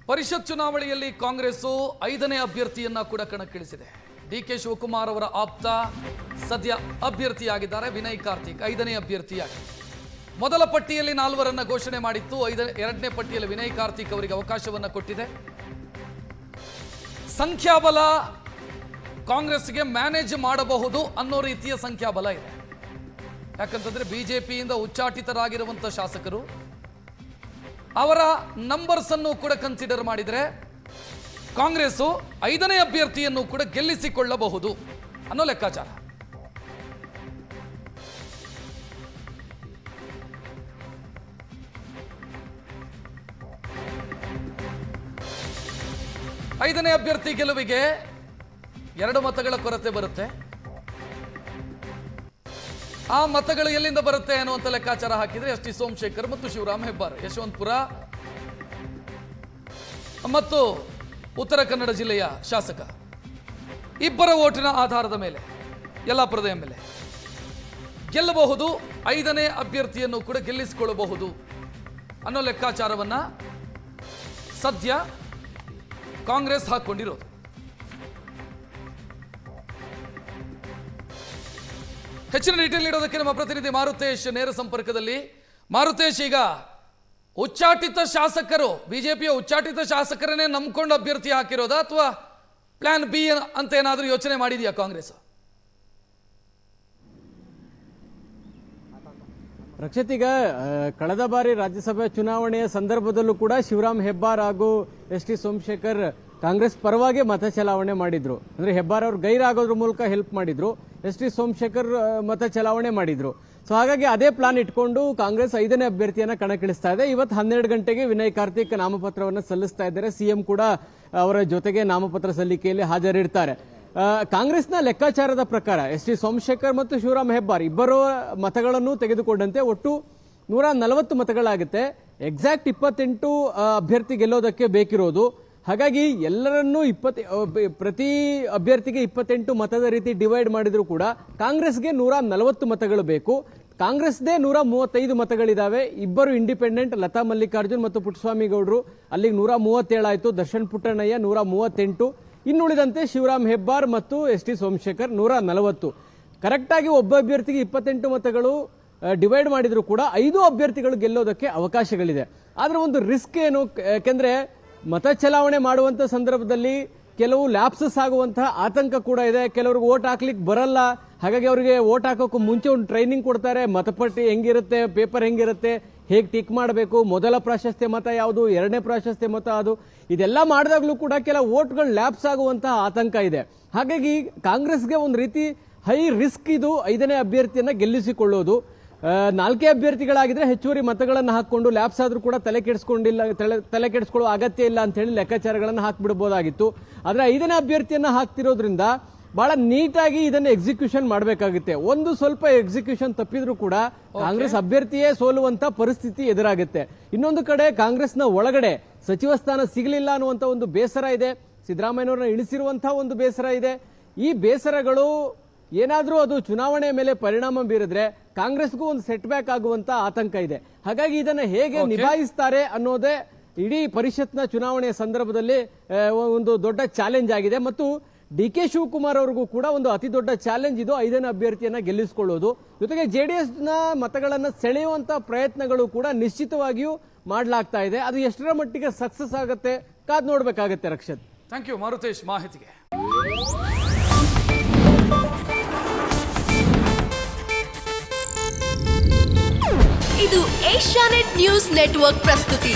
ಪರಿಷತ್ ಚುನಾವಣೆಯಲ್ಲಿ ಕಾಂಗ್ರೆಸ್ 5ನೇ ಅಭ್ಯರ್ಥಿಯನ್ನ ಕೂಡ ಕಣಕ್ಕಿಳಿಸಿದೆ. ಡಿಕೆ ಶಿವಕುಮಾರ್ ಅವರ ಆಪ್ತ ಸದ್ಯ ಅಭ್ಯರ್ಥಿಯಾಗಿದ್ದಾರೆ. ವಿನಯ್ ಕಾರ್ತಿಕ್ 5ನೇ ಅಭ್ಯರ್ಥಿಯಾಗಿ ಮೊದಲ ಪಟ್ಟಿಯಲ್ಲಿ 4ರನ್ನ ಘೋಷಣೆ ಮಾಡಿತ್ತು. 2ನೇ ಪಟ್ಟಿಯಲ್ಲಿ ವಿನಯ್ ಕಾರ್ತಿಕ್ ಅವರಿಗೆ ಅವಕಾಶವನ್ನ ಕೊಟ್ಟಿದೆ. ಸಂಖ್ಯಾಬಲ ಕಾಂಗ್ರೆಸ್ಗೆ ಮ್ಯಾನೇಜ್ ಮಾಡಬಹುದು ಅನ್ನೋ ರೀತಿಯ ಸಂಖ್ಯಾಬಲ ಇದೆ. ಯಾಕಂತಂದ್ರೆ ಬಿಜೆಪಿಯಿಂದ ಉಚ್ಚಾಟಿತರಾಗಿರುವಂತ ಶಾಸಕರು ಅವರ ನಂಬರ್ಸ್ ಅನ್ನು ಕೂಡ ಕನ್ಸಿಡರ್ ಮಾಡಿದರೆ ಕಾಂಗ್ರೆಸ್ 5ನೇ ಅಭ್ಯರ್ಥಿಯನ್ನು ಕೂಡ ಗೆಲ್ಲಿಸಿಕೊಳ್ಳಬಹುದು ಅನ್ನೋ ಲೆಕ್ಕಾಚಾರ. ಐದನೇ ಅಭ್ಯರ್ಥಿ ಗೆಲುವಿಗೆ 2 ಮತಗಳ ಕೊರತೆ ಬರುತ್ತೆ. ಆ ಮತಗಳು ಎಲ್ಲಿಂದ ಬರುತ್ತೆ ಅನ್ನುವಂಥ ಲೆಕ್ಕಾಚಾರ ಹಾಕಿದ್ರೆ ಎಸ್ ಟಿ ಸೋಮಶೇಖರ್ ಮತ್ತು ಶಿವರಾಮ್ ಹೆಬ್ಬಾರ್, ಯಶವಂತಪುರ ಮತ್ತು ಉತ್ತರ ಕನ್ನಡ ಜಿಲ್ಲೆಯ ಶಾಸಕ ಇಬ್ಬರ ಓಟಿನ ಆಧಾರದ ಮೇಲೆ ಯಲ್ಲಾಪುರದ ಎಂಎಲ್ಎ ಗೆಲ್ಲಬಹುದು. 5ನೇ ಅಭ್ಯರ್ಥಿಯನ್ನು ಕೂಡ ಗೆಲ್ಲಿಸಿಕೊಳ್ಳಬಹುದು ಅನ್ನೋ ಲೆಕ್ಕಾಚಾರವನ್ನ ಸದ್ಯ ಕಾಂಗ್ರೆಸ್ ಹಾಕೊಂಡಿರೋದು. ಹೆಚ್ಚಿನ ಡೀಟೇಲ್ ನೀಡೋದಕ್ಕೆ ನಮ್ಮ ಪ್ರತಿನಿಧಿ ಮಾರುತೇಶ್ ನೇರ ಸಂಪರ್ಕದಲ್ಲಿ. ಮಾರುತೇಶ್, ಈಗ ಉಚ್ಚಾಟಿತ ಶಾಸಕರು, ಬಿಜೆಪಿಯ ಉಚ್ಚಾಟಿತ ಶಾಸಕರನ್ನೇ ನಂಬಿಕೊಂಡು ಅಭ್ಯರ್ಥಿ ಹಾಕಿರೋದಾ ಅಥವಾ ಪ್ಲಾನ್ ಬಿ ಅಂತ ಏನಾದರೂ ಯೋಚನೆ ಮಾಡಿದೆಯಾ ಕಾಂಗ್ರೆಸ್? ರಕ್ಷಿತ್, ಈಗ ಕಳೆದ ಬಾರಿ ರಾಜ್ಯಸಭೆ ಚುನಾವಣೆಯ ಸಂದರ್ಭದಲ್ಲೂ ಕೂಡ ಶಿವರಾಮ್ ಹೆಬ್ಬಾರ್ ಹಾಗೂ ಎಸ್ ಟಿ ಸೋಮಶೇಖರ್ ಕಾಂಗ್ರೆಸ್ ಪರವಾಗಿ ಮತ ಚಲಾವಣೆ ಮಾಡಿದ್ರು. ಅಂದ್ರೆ ಹೆಬ್ಬಾರ್ ಅವರು ಗೈರಾಗೋದ್ರ ಮೂಲಕ ಹೆಲ್ಪ್ ಮಾಡಿದ್ರು, ಎಸ್ ಟಿ ಸೋಮಶೇಖರ್ ಮತ ಚಲಾವಣೆ ಮಾಡಿದ್ರು. ಸೊ ಹಾಗಾಗಿ ಅದೇ ಪ್ಲಾನ್ ಇಟ್ಕೊಂಡು ಕಾಂಗ್ರೆಸ್ 5ನೇ ಅಭ್ಯರ್ಥಿಯನ್ನ ಕಣಕ್ಕಿಳಿಸ್ತಾ ಇದೆ. ಇವತ್ತು 12 ಗಂಟೆಗೆ ವಿನಯ್ ಕಾರ್ತಿಕ್ ನಾಮಪತ್ರವನ್ನು ಸಲ್ಲಿಸ್ತಾ ಇದ್ದಾರೆ. ಸಿಎಂ ಕೂಡ ಅವರ ಜೊತೆಗೆ ನಾಮಪತ್ರ ಸಲ್ಲಿಕೆಯಲ್ಲಿ ಹಾಜರಿರ್ತಾರೆ. ಕಾಂಗ್ರೆಸ್ನ ಲೆಕ್ಕಾಚಾರದ ಪ್ರಕಾರ ಎಸ್ ಟಿ ಸೋಮಶೇಖರ್ ಮತ್ತು ಶಿವರಾಮ್ ಹೆಬ್ಬಾರ್ ಇಬ್ಬರು ಮತಗಳನ್ನು ತೆಗೆದುಕೊಂಡಂತೆ ಒಟ್ಟು 140 ಮತಗಳಾಗುತ್ತೆ. ಎಕ್ಸಾಕ್ಟ್ 28 ಅಭ್ಯರ್ಥಿ ಗೆಲ್ಲೋದಕ್ಕೆ ಬೇಕಿರೋದು. ಹಾಗಾಗಿ ಎಲ್ಲರನ್ನೂ ಪ್ರತಿ ಅಭ್ಯರ್ಥಿಗೆ 28 ಮತದ ರೀತಿ ಡಿವೈಡ್ ಮಾಡಿದ್ರು ಕೂಡ ಕಾಂಗ್ರೆಸ್ಗೆ 140 ಮತಗಳು ಬೇಕು. ಕಾಂಗ್ರೆಸ್ದೇ 135 ಮತಗಳಿದಾವೆ. ಇಬ್ಬರು ಇಂಡಿಪೆಂಡೆಂಟ್, ಲತಾ ಮಲ್ಲಿಕಾರ್ಜುನ್ ಮತ್ತು ಪುಟ್ಟಸ್ವಾಮಿ ಗೌಡರು, ಅಲ್ಲಿಗೆ 137 ಆಯ್ತು. ದರ್ಶನ್ ಪುಟ್ಟಣ್ಣಯ್ಯ 138, ಇನ್ನುಳಿದಂತೆ ಶಿವರಾಮ್ ಹೆಬ್ಬಾರ್ ಮತ್ತು ಎಸ್ ಟಿ ಸೋಮಶೇಖರ್ 140. ಕರೆಕ್ಟ್ ಆಗಿ ಒಬ್ಬ ಅಭ್ಯರ್ಥಿಗೆ 28 ಮತಗಳು ಡಿವೈಡ್ ಮಾಡಿದ್ರು ಕೂಡ 5 ಅಭ್ಯರ್ಥಿಗಳು ಗೆಲ್ಲೋದಕ್ಕೆ ಅವಕಾಶಗಳಿದೆ. ಆದ್ರೆ ಒಂದು ರಿಸ್ಕ್ ಏನು, ಯಾಕೆಂದ್ರೆ ಮತ ಚಲಾವಣೆ ಮಾಡುವಂತ ಸಂದರ್ಭದಲ್ಲಿ ಕೆಲವು ಲ್ಯಾಪ್ಸಸ್ ಆಗುವಂತಹ ಆತಂಕ ಕೂಡ ಇದೆ. ಕೆಲವರಿಗೆ ವೋಟ್ ಹಾಕ್ಲಿಕ್ಕೆ ಬರಲ್ಲ, ಹಾಗಾಗಿ ಅವರಿಗೆ ವೋಟ್ ಹಾಕೋಕ್ಕೂ ಮುಂಚೆ ಒಂದು ಟ್ರೈನಿಂಗ್ ಕೊಡ್ತಾರೆ. ಮತಪಟ್ಟಿ ಹೆಂಗಿರುತ್ತೆ, ಪೇಪರ್ ಹೆಂಗಿರುತ್ತೆ, ಹೇಗೆ ಟಿಕ್ ಮಾಡಬೇಕು, ಮೊದಲ ಪ್ರಾಶಸ್ತ್ಯ ಮತ ಯಾವುದು, 2ನೇ ಪ್ರಾಶಸ್ತ್ಯ ಮತ ಅದು, ಇದೆಲ್ಲ ಮಾಡಿದಾಗ್ಲೂ ಕೂಡ ಕೆಲವು ವೋಟ್ಗಳು ಲ್ಯಾಪ್ಸ್ ಆಗುವಂತಹ ಆತಂಕ ಇದೆ. ಹಾಗಾಗಿ ಕಾಂಗ್ರೆಸ್ಗೆ ಒಂದು ರೀತಿ ಹೈ ರಿಸ್ಕ್ ಇದು 5ನೇ ಅಭ್ಯರ್ಥಿಯನ್ನ ಗೆಲ್ಲಿಸಿಕೊಳ್ಳೋದು. 4 ಅಭ್ಯರ್ಥಿಗಳಾಗಿದ್ರೆ ಹೆಚ್ಚುವರಿ ಮತಗಳನ್ನು ಹಾಕೊಂಡು ಲ್ಯಾಪ್ಸ್ ಆದ್ರೂ ಕೂಡ ತಲೆ ಕೆಡಿಸ್ಕೊಳ್ಳೋ ಅಗತ್ಯ ಇಲ್ಲ ಅಂತ ಹೇಳಿ ಲೆಕ್ಕಾಚಾರಗಳನ್ನು ಹಾಕ್ಬಿಡಬಹುದಾಗಿತ್ತು. ಆದ್ರೆ 5ನೇ ಅಭ್ಯರ್ಥಿಯನ್ನ ಹಾಕ್ತಿರೋದ್ರಿಂದ ಬಹಳ ನೀಟಾಗಿ ಇದನ್ನ ಎಕ್ಸಿಕ್ಯೂಷನ್ ಮಾಡಬೇಕಾಗುತ್ತೆ. ಒಂದು ಸ್ವಲ್ಪ ಎಕ್ಸಿಕ್ಯೂಷನ್ ತಪ್ಪಿದ್ರೂ ಕೂಡ ಕಾಂಗ್ರೆಸ್ ಅಭ್ಯರ್ಥಿಯೇ ಸೋಲುವಂತ ಪರಿಸ್ಥಿತಿ ಎದುರಾಗುತ್ತೆ. ಇನ್ನೊಂದು ಕಡೆ ಕಾಂಗ್ರೆಸ್ನ ಒಳಗಡೆ ಸಚಿವ ಸ್ಥಾನ ಸಿಗಲಿಲ್ಲ ಅನ್ನುವಂತ ಒಂದು ಬೇಸರ ಇದೆ. ಸಿದ್ದರಾಮಯ್ಯನವರನ್ನ ಇಳಿಸಿರುವಂತಹ ಒಂದು ಬೇಸರ ಇದೆ. ಈ ಬೇಸರಗಳು ಏನಾದ್ರೂ ಅದು ಚುನಾವಣೆ ಮೇಲೆ ಪರಿಣಾಮ ಬೀರಿದ್ರೆ ಕಾಂಗ್ರೆಸ್ಗೂ ಒಂದು ಸೆಟ್ ಬ್ಯಾಕ್ ಆಗುವಂತ ಆತಂಕ ಇದೆ. ಹಾಗಾಗಿ ಇದನ್ನ ಹೇಗೆ ನಿಭಾಯಿಸ್ತಾರೆ ಅನ್ನೋದೇ ಇಡೀ ಪರಿಷತ್ನ ಚುನಾವಣೆಯ ಸಂದರ್ಭದಲ್ಲಿ ಒಂದು ದೊಡ್ಡ ಚಾಲೆಂಜ್ ಆಗಿದೆ. ಮತ್ತು ಡಿ ಕೆ ಶಿವಕುಮಾರ್ ಅವ್ರಿಗೂ ಕೂಡ ಒಂದು ಅತಿ ದೊಡ್ಡ ಚಾಲೆಂಜ್ ಇದು 5ನೇ ಅಭ್ಯರ್ಥಿಯನ್ನ ಗೆಲ್ಲಿಸಿಕೊಳ್ಳೋದು. ಜೊತೆಗೆ ಜೆಡಿಎಸ್ ನ ಮತಗಳನ್ನ ಸೆಳೆಯುವಂತ ಪ್ರಯತ್ನಗಳು ಕೂಡ ನಿಶ್ಚಿತವಾಗಿಯೂ ಮಾಡಲಾಗ್ತಾ ಇದೆ. ಅದು ಎಷ್ಟರ ಮಟ್ಟಿಗೆ ಸಕ್ಸಸ್ ಆಗುತ್ತೆ ಕಾದ್ ನೋಡ್ಬೇಕಾಗತ್ತೆ. ರಕ್ಷಿತ್, ಥ್ಯಾಂಕ್ ಯು ಮಾರುತೇಶ್ ಮಾಹಿತಿಗೆ. ಇದು ಏಷ್ಯಾನೆಟ್ ನ್ಯೂಸ್ ನೆಟ್ವರ್ಕ್ ಪ್ರಸ್ತುತಿ.